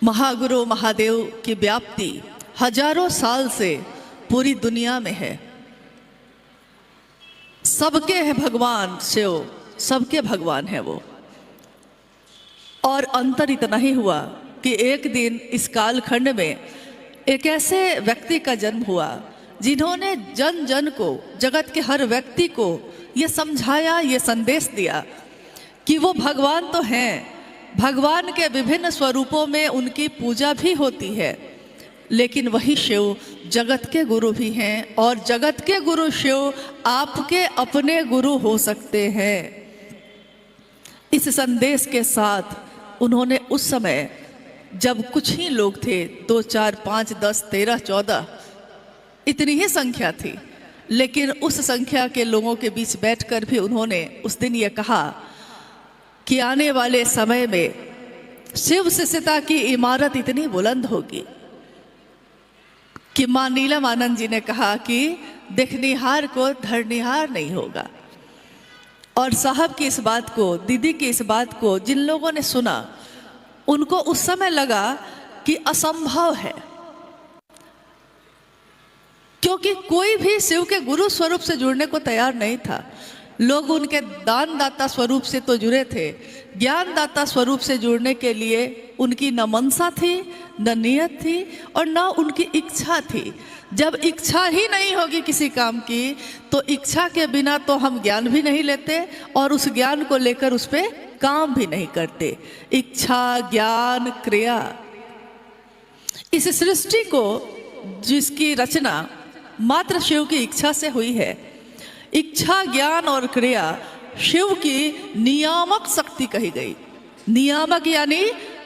महागुरु महादेव की व्याप्ति हजारों साल से पूरी दुनिया में है। सबके है भगवान शिव, सबके भगवान है वो। और अंतर इतना ही हुआ कि एक दिन इस कालखंड में एक ऐसे व्यक्ति का जन्म हुआ जिन्होंने जन जन को, जगत के हर व्यक्ति को ये समझाया, ये संदेश दिया कि वो भगवान तो हैं, भगवान के विभिन्न स्वरूपों में उनकी पूजा भी होती है, लेकिन वही शिव जगत के गुरु भी हैं और जगत के गुरु शिव आपके अपने गुरु हो सकते हैं। इस संदेश के साथ उन्होंने उस समय जब कुछ ही लोग थे, 2, 4, 5, 10, 13, 14 इतनी ही संख्या थी, लेकिन उस संख्या के लोगों के बीच बैठकर भी उन्होंने उस दिन ये कहा कि आने वाले समय में शिव शिष्यता की इमारत इतनी बुलंद होगी कि मां नीलम आनंद जी ने कहा कि देखनिहार को धरनिहार नहीं होगा। और साहब की इस बात को, दीदी की इस बात को जिन लोगों ने सुना, उनको उस समय लगा कि असंभव है, क्योंकि कोई भी शिव के गुरु स्वरूप से जुड़ने को तैयार नहीं था। लोग उनके दानदाता स्वरूप से तो जुड़े थे, ज्ञानदाता स्वरूप से जुड़ने के लिए उनकी न मनसा थी, न नियत थी और न उनकी इच्छा थी। जब इच्छा ही नहीं होगी किसी काम की, तो इच्छा के बिना तो हम ज्ञान भी नहीं लेते और उस ज्ञान को लेकर उस पर काम भी नहीं करते। इच्छा, ज्ञान, क्रिया, इस सृष्टि को जिसकी रचना मात्र शिव की इच्छा से हुई है, इच्छा, ज्ञान और क्रिया शिव की नियामक शक्ति कही गई। नियामक यानी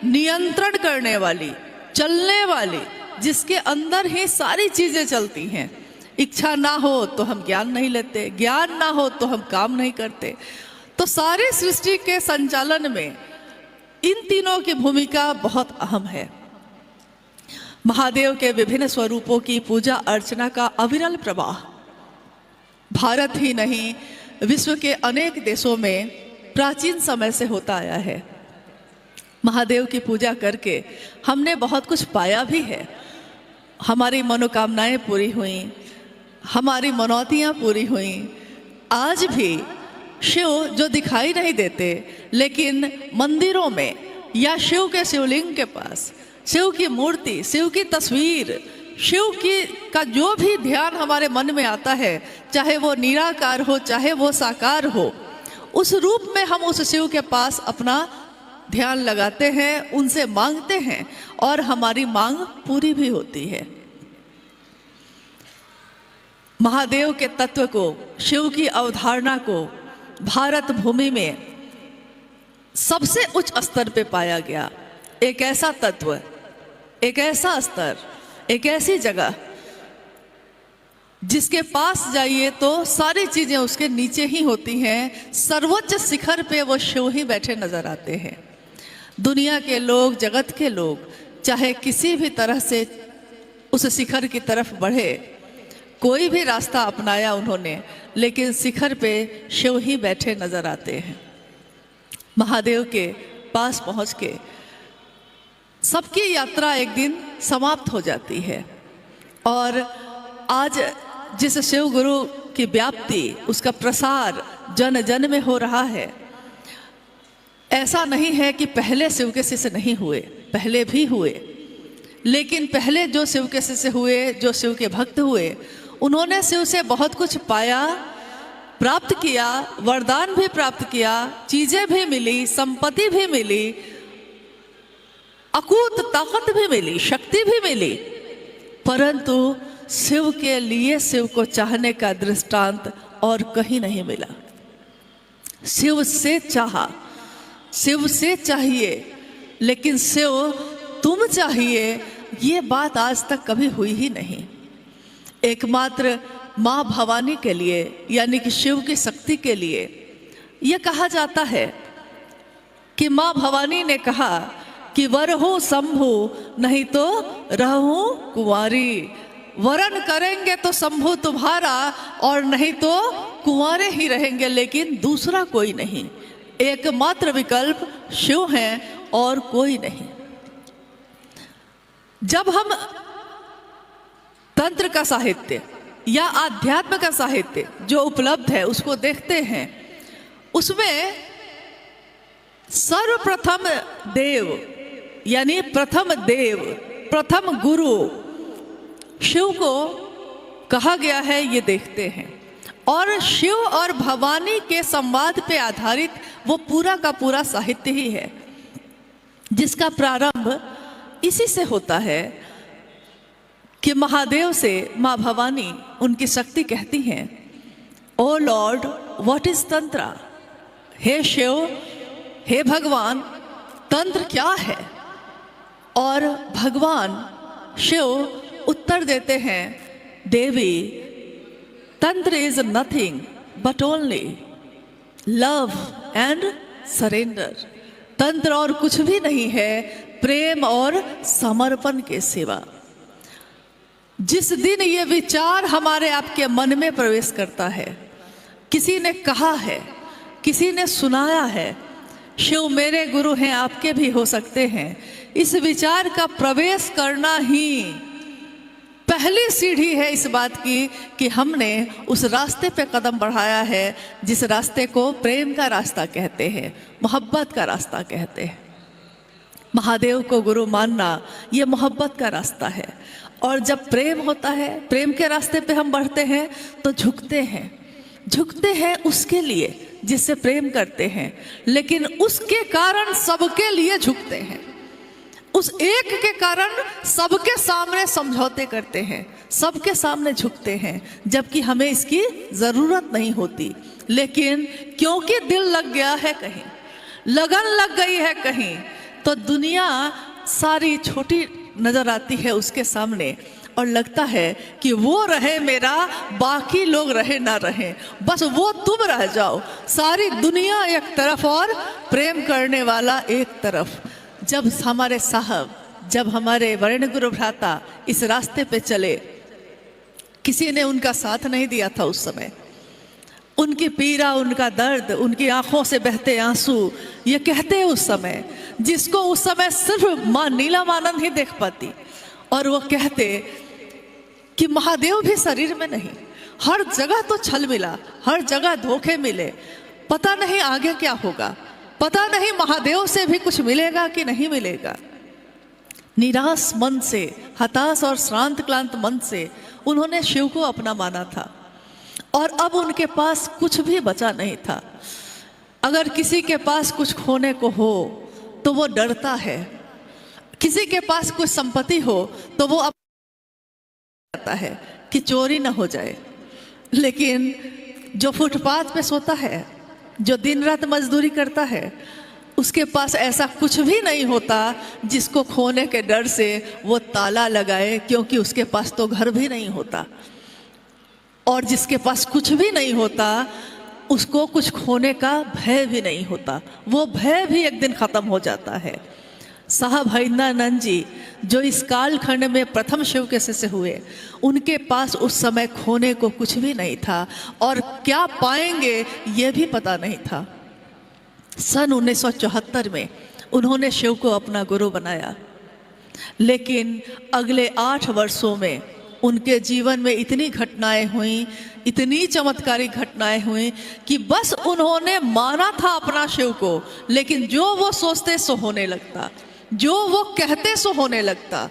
नियंत्रण करने वाली, चलने वाली, जिसके अंदर ही सारी चीजें चलती हैं। इच्छा ना हो तो हम ज्ञान नहीं लेते, ज्ञान ना हो तो हम काम नहीं करते। तो सारी सृष्टि के संचालन में इन तीनों की भूमिका बहुत अहम है। महादेव के विभिन्न स्वरूपों की पूजा अर्चना का अविरल प्रवाह भारत ही नहीं, विश्व के अनेक देशों में प्राचीन समय से होता आया है। महादेव की पूजा करके हमने बहुत कुछ पाया भी है। हमारी मनोकामनाएं पूरी हुई, हमारी मनौतियां पूरी हुई। आज भी शिव जो दिखाई नहीं देते, लेकिन मंदिरों में या शिव के शिवलिंग के पास, शिव की मूर्ति, शिव की तस्वीर, शिव की का जो भी ध्यान हमारे मन में आता है, चाहे वो निराकार हो, चाहे वो साकार हो, उस रूप में हम उस शिव के पास अपना ध्यान लगाते हैं, उनसे मांगते हैं और हमारी मांग पूरी भी होती है। महादेव के तत्व को, शिव की अवधारणा को भारत भूमि में सबसे उच्च स्तर पे पाया गया। एक ऐसा तत्व, एक ऐसा स्तर, एक ऐसी जगह जिसके पास जाइए तो सारी चीजें उसके नीचे ही होती हैं। सर्वोच्च शिखर पे वो शिव ही बैठे नजर आते हैं। दुनिया के लोग, जगत के लोग चाहे किसी भी तरह से उस शिखर की तरफ बढ़े, कोई भी रास्ता अपनाया उन्होंने, लेकिन शिखर पे शिव ही बैठे नजर आते हैं। महादेव के पास पहुंच के सबकी यात्रा एक दिन समाप्त हो जाती है। और आज जिस शिव गुरु की व्याप्ति, उसका प्रसार जन जन में हो रहा है, ऐसा नहीं है कि पहले शिव के शिष्य नहीं हुए, पहले भी हुए, लेकिन पहले जो शिव के शिष्य हुए, जो शिव के भक्त हुए, उन्होंने शिव से बहुत कुछ पाया, प्राप्त किया, वरदान भी प्राप्त किया, चीजें भी मिली, संपत्ति भी मिली, अकूत ताकत भी मिली, शक्ति भी मिली, परंतु शिव के लिए, शिव को चाहने का दृष्टांत और कहीं नहीं मिला। शिव से चाहा, शिव से चाहिए, लेकिन शिव तुम चाहिए, ये बात आज तक कभी हुई ही नहीं। एकमात्र माँ भवानी के लिए, यानी कि शिव की शक्ति के लिए यह कहा जाता है कि माँ भवानी ने कहा कि वरहूं शंभु नहीं तो रहूं कुंवारी। वरण करेंगे तो शंभु तुम्हारा और नहीं तो कुंवारे ही रहेंगे, लेकिन दूसरा कोई नहीं। एकमात्र विकल्प शिव है और कोई नहीं। जब हम तंत्र का साहित्य या आध्यात्म का साहित्य जो उपलब्ध है उसको देखते हैं, उसमें सर्वप्रथम देव यानी प्रथम देव, प्रथम गुरु शिव को कहा गया है, ये देखते हैं। और शिव और भवानी के संवाद पे आधारित वो पूरा का पूरा साहित्य ही है, जिसका प्रारंभ इसी से होता है कि महादेव से माँ भवानी उनकी शक्ति कहती हैं, ओ लॉर्ड व्हाट इज तंत्रा, हे शिव, हे भगवान, तंत्र क्या है। और भगवान शिव उत्तर देते हैं, देवी, तंत्र is nothing but only love and surrender. तंत्र और कुछ भी नहीं है, प्रेम और समर्पण के सिवा। जिस दिन ये विचार हमारे आपके मन में प्रवेश करता है, किसी ने कहा है, किसी ने सुनाया है, शिव मेरे गुरु हैं, आपके भी हो सकते हैं, इस विचार का प्रवेश करना ही पहली सीढ़ी है इस बात की कि हमने उस रास्ते पे कदम बढ़ाया है जिस रास्ते को प्रेम का रास्ता कहते हैं, मोहब्बत का रास्ता कहते हैं। महादेव को गुरु मानना ये मोहब्बत का रास्ता है। और जब प्रेम होता है, प्रेम के रास्ते पे हम बढ़ते हैं तो झुकते हैं उसके लिए जिससे प्रेम करते हैं, लेकिन उसके कारण सबके लिए झुकते हैं। उस एक के कारण सबके सामने समझौते करते हैं, सबके सामने झुकते हैं, जबकि हमें इसकी ज़रूरत नहीं होती। लेकिन क्योंकि दिल लग गया है कहीं, लगन लग गई है कहीं, तो दुनिया सारी छोटी नज़र आती है उसके सामने और लगता है कि वो रहे मेरा, बाकी लोग रहे ना रहे, बस वो तुम रह जाओ। सारी दुनिया एक तरफ और प्रेम करने वाला एक तरफ। जब हमारे साहब, जब हमारे वर्ण गुरु भ्राता इस रास्ते पे चले, किसी ने उनका साथ नहीं दिया था उस समय। उनकी पीड़ा, उनका दर्द, उनकी आंखों से बहते आंसू, ये कहते उस समय, जिसको उस समय सिर्फ माँ नीलमानंद ही देख पाती। और वो कहते कि महादेव भी शरीर में नहीं, हर जगह तो छल मिला, हर जगह धोखे मिले, पता नहीं आगे क्या होगा, पता नहीं महादेव से भी कुछ मिलेगा कि नहीं मिलेगा। निराश मन से, हताश और श्रांत क्लांत मन से उन्होंने शिव को अपना माना था और अब उनके पास कुछ भी बचा नहीं था। अगर किसी के पास कुछ खोने को हो तो वो डरता है, किसी के पास कुछ संपत्ति हो तो वो अब डरता है कि चोरी ना हो जाए। लेकिन जो फुटपाथ पे सोता है, जो दिन रात मजदूरी करता है, उसके पास ऐसा कुछ भी नहीं होता जिसको खोने के डर से वो ताला लगाए, क्योंकि उसके पास तो घर भी नहीं होता। और जिसके पास कुछ भी नहीं होता उसको कुछ खोने का भय भी नहीं होता, वो भय भी एक दिन खत्म हो जाता है। साहब हरिंद्रानंद जी जो इस कालखंड में प्रथम शिव के शिष्य हुए, उनके पास उस समय खोने को कुछ भी नहीं था और क्या पाएंगे ये भी पता नहीं था। सन 1974 में उन्होंने शिव को अपना गुरु बनाया, लेकिन अगले 8 वर्षों में उनके जीवन में इतनी घटनाएं हुई, इतनी चमत्कारिक घटनाएं हुई कि बस उन्होंने माना था अपना शिव को, लेकिन जो वो सोचते सो होने लगता, जो वो कहते सो होने लगता।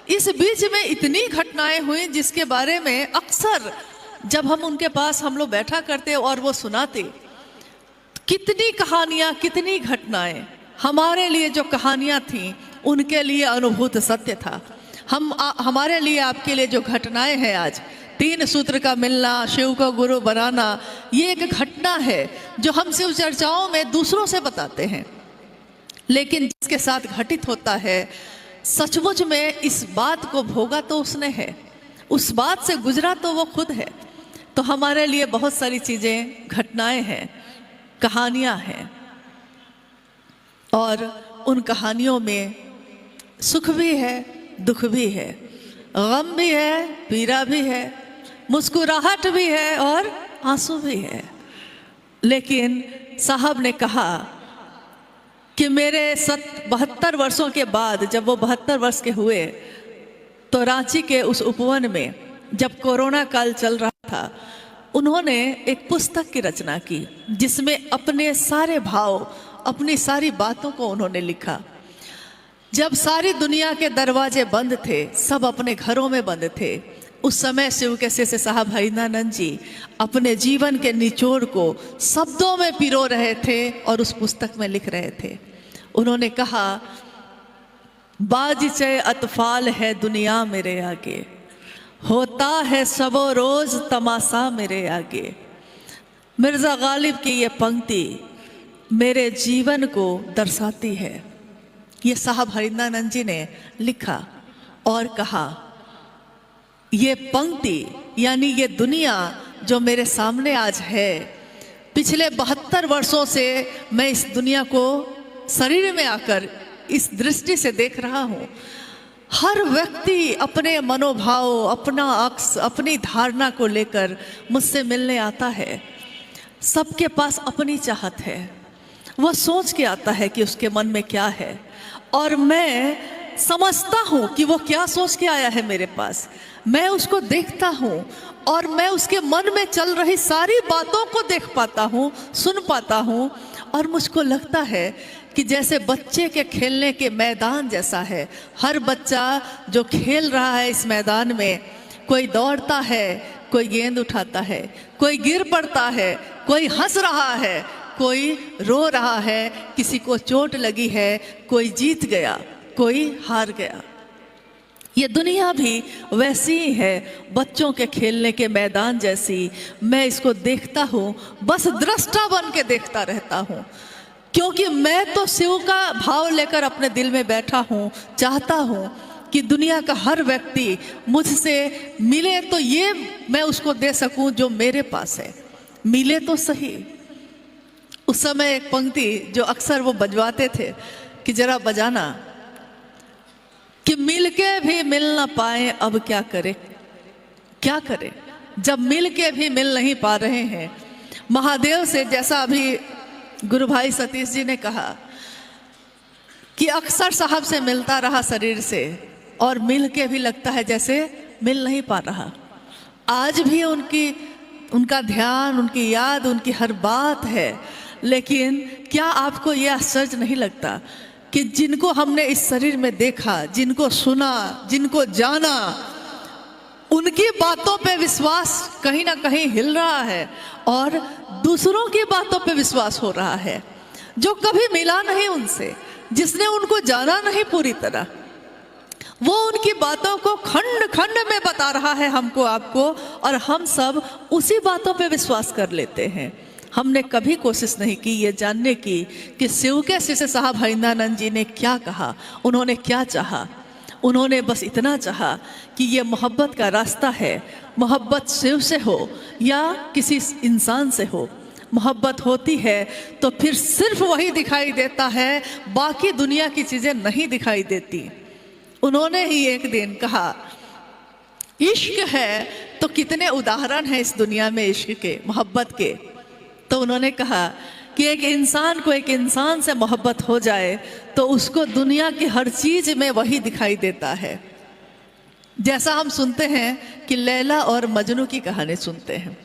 इस बीच में इतनी घटनाएं हुई जिसके बारे में अक्सर जब हम उनके पास हम लोग बैठा करते और वो सुनाते, कितनी कहानियाँ, कितनी घटनाएं, हमारे लिए जो कहानियाँ थीं उनके लिए अनुभूत सत्य था। हमारे लिए, आपके लिए जो घटनाएं हैं आज, 3 सूत्र का मिलना, शिव को गुरु बनाना, ये एक घटना है जो हम शिव चर्चाओं में दूसरों से बताते हैं, लेकिन जिसके साथ घटित होता है सचमुच में इस बात को भोगा तो उसने है, उस बात से गुजरा तो वो खुद है। तो हमारे लिए बहुत सारी चीज़ें, घटनाएं हैं, कहानियां हैं, और उन कहानियों में सुख भी है, दुख भी है, गम भी है, पीड़ा भी है, मुस्कुराहट भी है और आंसू भी है। लेकिन साहब ने कहा कि मेरे 72 वर्षों के बाद, जब वो 72 वर्ष के हुए तो रांची के उस उपवन में जब कोरोना काल चल रहा था, उन्होंने एक पुस्तक की रचना की जिसमें अपने सारे भाव, अपनी सारी बातों को उन्होंने लिखा। जब सारी दुनिया के दरवाजे बंद थे, सब अपने घरों में बंद थे, उस समय शिव के शिष्य साहब हरिंद्रानंद जी अपने जीवन के निचोड़ को शब्दों में पिरो रहे थे और उस पुस्तक में लिख रहे थे। उन्होंने कहा, बाजिचे अतफाल है दुनिया मेरे आगे, होता है सबो रोज तमाशा मेरे आगे। मिर्ज़ा गालिब की ये पंक्ति मेरे जीवन को दर्शाती है। ये साहब हरिंद्रानंद जी ने लिखा और कहा, ये पंक्ति यानी ये दुनिया जो मेरे सामने आज है, पिछले 72 वर्षों से मैं इस दुनिया को शरीर में आकर इस दृष्टि से देख रहा हूँ। हर व्यक्ति अपने मनोभाव, अपना अक्स, अपनी धारणा को लेकर मुझसे मिलने आता है। सबके पास अपनी चाहत है, वह सोच के आता है कि उसके मन में क्या है, और मैं समझता हूँ कि वो क्या सोच के आया है मेरे पास। मैं उसको देखता हूँ और मैं उसके मन में चल रही सारी बातों को देख पाता हूँ, सुन पाता हूँ, और मुझको लगता है कि जैसे बच्चे के खेलने के मैदान जैसा है। हर बच्चा जो खेल रहा है इस मैदान में, कोई दौड़ता है, कोई गेंद उठाता है, कोई गिर पड़ता है, कोई हंस रहा है, कोई रो रहा है, किसी को चोट लगी है, कोई जीत गया, कोई हार गया। ये दुनिया भी वैसी ही है, बच्चों के खेलने के मैदान जैसी। मैं इसको देखता हूँ, बस दृष्टा बन के देखता रहता हूँ, क्योंकि मैं तो शिव का भाव लेकर अपने दिल में बैठा हूँ। चाहता हूँ कि दुनिया का हर व्यक्ति मुझसे मिले तो ये मैं उसको दे सकूँ जो मेरे पास है, मिले तो सही। उस समय एक पंक्ति जो अक्सर वो बजवाते थे कि जरा बजाना, कि मिलके भी मिल ना पाए अब क्या करे, क्या करे जब मिलके भी मिल नहीं पा रहे हैं। महादेव से, जैसा अभी गुरु भाई सतीश जी ने कहा कि अक्सर साहब से मिलता रहा शरीर से, और मिल के भी लगता है जैसे मिल नहीं पा रहा। आज भी उनका ध्यान, उनकी याद, उनकी हर बात है। लेकिन क्या आपको यह आश्चर्य नहीं लगता कि जिनको हमने इस शरीर में देखा, जिनको सुना, जिनको जाना, उनकी बातों पे विश्वास कहीं ना कहीं हिल रहा है और दूसरों की बातों पे विश्वास हो रहा है। जो कभी मिला नहीं उनसे, जिसने उनको जाना नहीं पूरी तरह, वो उनकी बातों को खंड खंड में बता रहा है हमको, आपको, और हम सब उसी बातों पे विश्वास कर लेते हैं। हमने कभी कोशिश नहीं की ये जानने की कि शिव के शिष्य साहब हरिंद्रानंद जी ने क्या कहा, उन्होंने क्या चाहा। उन्होंने बस इतना चाहा कि ये मोहब्बत का रास्ता है, मोहब्बत शिव से हो या किसी इंसान से हो, मोहब्बत होती है तो फिर सिर्फ वही दिखाई देता है, बाकी दुनिया की चीज़ें नहीं दिखाई देती। उन्होंने ही एक दिन कहा, इश्क है तो कितने उदाहरण हैं इस दुनिया में इश्क के, मोहब्बत के। तो उन्होंने कहा कि एक इंसान को एक इंसान से मोहब्बत हो जाए तो उसको दुनिया की हर चीज़ में वही दिखाई देता है। जैसा हम सुनते हैं कि लैला और मजनू की कहानी सुनते हैं।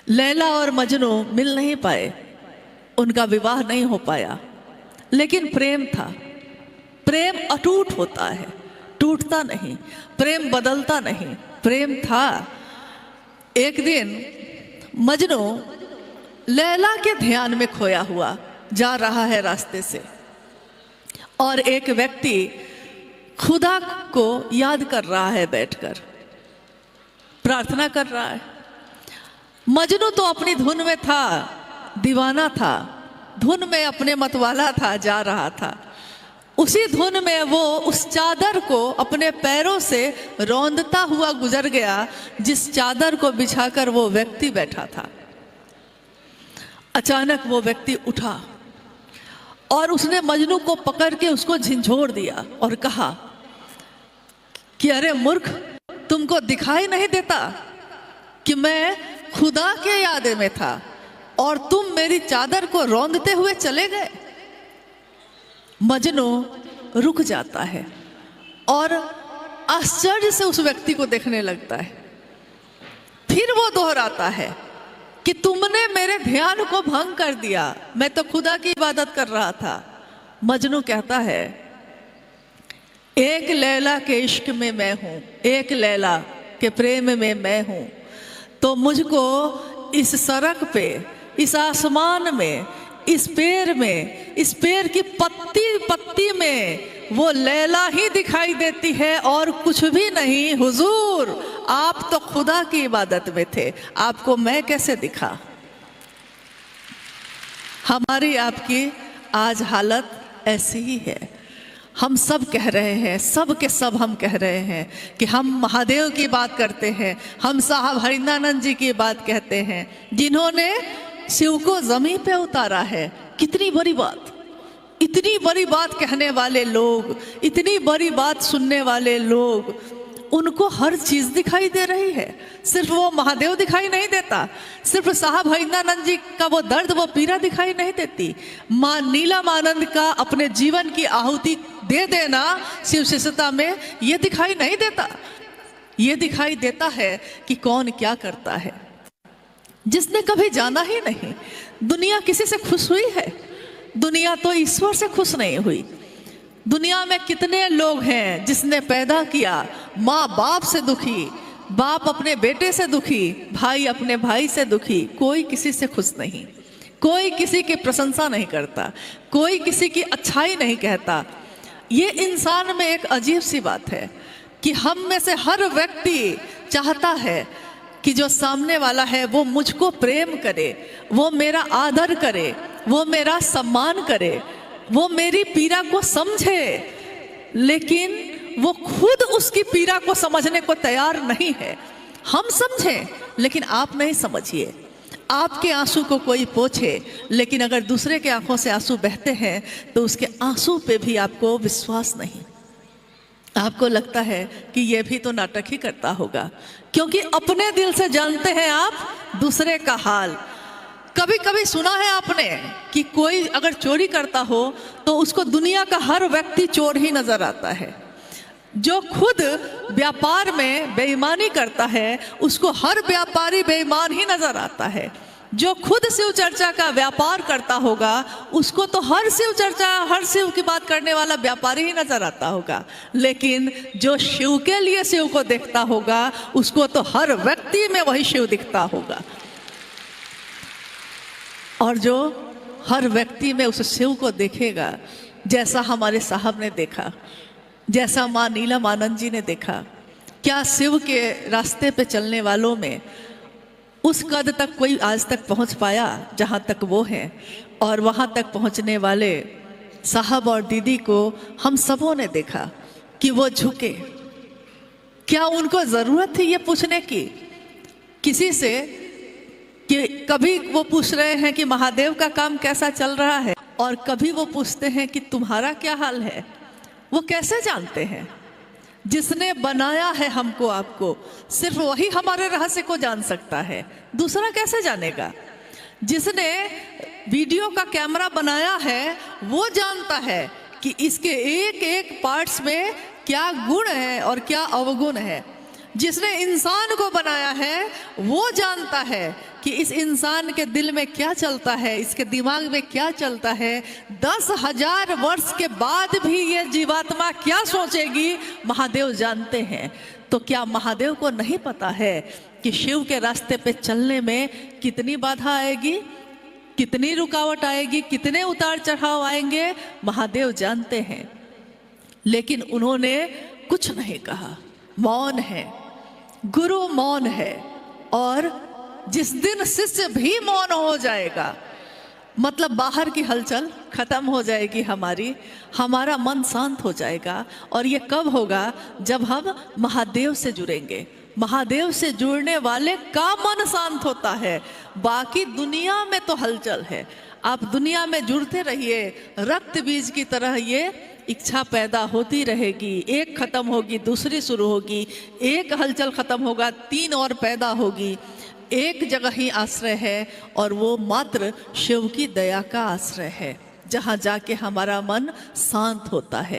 लैला और मजनू मिल नहीं पाए, उनका विवाह नहीं हो पाया, लेकिन प्रेम था। प्रेम अटूट होता है, टूटता नहीं, प्रेम बदलता नहीं, प्रेम था। एक दिन मजनू लैला के ध्यान में खोया हुआ जा रहा है रास्ते से, और एक व्यक्ति खुदा को याद कर रहा है, बैठकर प्रार्थना कर रहा है। मजनू तो अपनी धुन में था, दीवाना था, धुन में अपने मतवाला था, जा रहा था। उसी धुन में वो उस चादर को अपने पैरों से रौंदता हुआ गुजर गया जिस चादर को बिछाकर वो व्यक्ति बैठा था। अचानक वो व्यक्ति उठा और उसने मजनू को पकड़ के उसको झिंझोड़ दिया और कहा कि अरे मूर्ख, तुमको दिखाई नहीं देता कि मैं खुदा के याद में था और तुम मेरी चादर को रौंदते हुए चले गए। मजनू रुक जाता है और आश्चर्य से उस व्यक्ति को देखने लगता है। फिर वो दोहराता है कि तुमने मेरे ध्यान को भंग कर दिया, मैं तो खुदा की इबादत कर रहा था। मजनू कहता है, एक लैला के इश्क में मैं हूँ, एक लैला के प्रेम में मैं हूँ, तो मुझको इस सड़क पे, इस आसमान में, इस पेड़ में, इस पेड़ की पत्ती पत्ती में वो लैला ही दिखाई देती है और कुछ भी नहीं। हुजूर, आप तो खुदा की इबादत में थे, आपको मैं कैसे दिखा? हमारी आपकी आज हालत ऐसी ही है। हम सब कह रहे हैं, सब के सब हम कह रहे हैं कि हम महादेव की बात करते हैं, हम साहब हरिंदानंद जी की बात कहते हैं, जिन्होंने शिव को जमीन पे उतारा है। कितनी बड़ी बात, इतनी बड़ी बात कहने वाले लोग, इतनी बड़ी बात सुनने वाले लोग, उनको हर चीज दिखाई दे रही है, सिर्फ वो महादेव दिखाई नहीं देता, सिर्फ साहब हरिंदानंद जी का वो दर्द, वो पीड़ा दिखाई नहीं देती। माँ नीलमानंद का अपने जीवन की आहुति दे देना शिव शिष्यता में, ये दिखाई नहीं देता। ये दिखाई देता है कि कौन क्या करता है। जिसने कभी जाना ही नहीं, दुनिया किसी से खुश हुई है? दुनिया तो ईश्वर से खुश नहीं हुई। दुनिया में कितने लोग हैं जिसने पैदा किया, माँ बाप से दुखी, बाप अपने बेटे से दुखी, भाई अपने भाई से दुखी, कोई किसी से खुश नहीं, कोई किसी की प्रशंसा नहीं करता, कोई किसी की अच्छाई नहीं कहता। ये इंसान में एक अजीब सी बात है कि हम में से हर व्यक्ति चाहता है कि जो सामने वाला है वो मुझको प्रेम करे, वो मेरा आदर करे, वो मेरा सम्मान करे, वो मेरी पीड़ा को समझे, लेकिन वो खुद उसकी पीड़ा को समझने को तैयार नहीं है। हम समझें लेकिन आप नहीं समझिए। आपके आंसू को कोई पोंछे, लेकिन अगर दूसरे के आंखों से आंसू बहते हैं तो उसके आंसू पे भी आपको विश्वास नहीं। आपको लगता है कि ये भी तो नाटक ही करता होगा, क्योंकि अपने दिल से जानते हैं आप दूसरे का हाल। कभी कभी सुना है आपने कि कोई अगर चोरी करता हो तो उसको दुनिया का हर व्यक्ति चोर ही नजर आता है। जो खुद व्यापार में बेईमानी करता है उसको हर व्यापारी बेईमान ही नजर आता है। जो खुद शिव चर्चा का व्यापार करता होगा उसको तो हर शिव चर्चा, हर शिव की बात करने वाला व्यापारी ही नजर आता होगा, लेकिन जो शिव के लिए शिव को देखता होगा उसको तो हर व्यक्ति में वही शिव दिखता होगा। और जो हर व्यक्ति में उस शिव को देखेगा, जैसा हमारे साहब ने देखा, जैसा माँ नीलमानंद जी ने देखा, क्या शिव के रास्ते पे चलने वालों में उस कद तक कोई आज तक पहुंच पाया जहां तक वो हैं? और वहां तक पहुंचने वाले साहब और दीदी को हम सबों ने देखा कि वो झुके। क्या उनको जरूरत थी ये पूछने की किसी से कि कभी वो पूछ रहे हैं कि महादेव का काम कैसा चल रहा है, और कभी वो पूछते हैं कि तुम्हारा क्या हाल है? वो कैसे जानते हैं? जिसने बनाया है हमको आपको, सिर्फ वही हमारे रहस्य को जान सकता है, दूसरा कैसे जानेगा? जिसने वीडियो का कैमरा बनाया है वो जानता है कि इसके एक एक पार्ट्स में क्या गुण है और क्या अवगुण है। जिसने इंसान को बनाया है वो जानता है कि इस इंसान के दिल में क्या चलता है, इसके दिमाग में क्या चलता है। 10,000 वर्ष के बाद भी ये जीवात्मा क्या सोचेगी महादेव जानते हैं। तो क्या महादेव को नहीं पता है कि शिव के रास्ते पे चलने में कितनी बाधा आएगी, कितनी रुकावट आएगी, कितने उतार चढ़ाव आएंगे? महादेव जानते हैं, लेकिन उन्होंने कुछ नहीं कहा, मौन है, गुरु मौन है। और जिस दिन शिष्य भी मौन हो जाएगा, मतलब बाहर की हलचल खत्म हो जाएगी, हमारा मन शांत हो जाएगा। और ये कब होगा? जब हम महादेव से जुड़ेंगे। महादेव से जुड़ने वाले का मन शांत होता है। बाकी दुनिया में तो हलचल है, आप दुनिया में जुड़ते रहिए, रक्त बीज की तरह ये इच्छा पैदा होती रहेगी। एक खत्म होगी दूसरी शुरू होगी, एक हलचल खत्म होगा 3 और पैदा होगी। एक जगह ही आश्रय है और वो मात्र शिव की दया का आश्रय है, जहाँ जाके हमारा मन शांत होता है।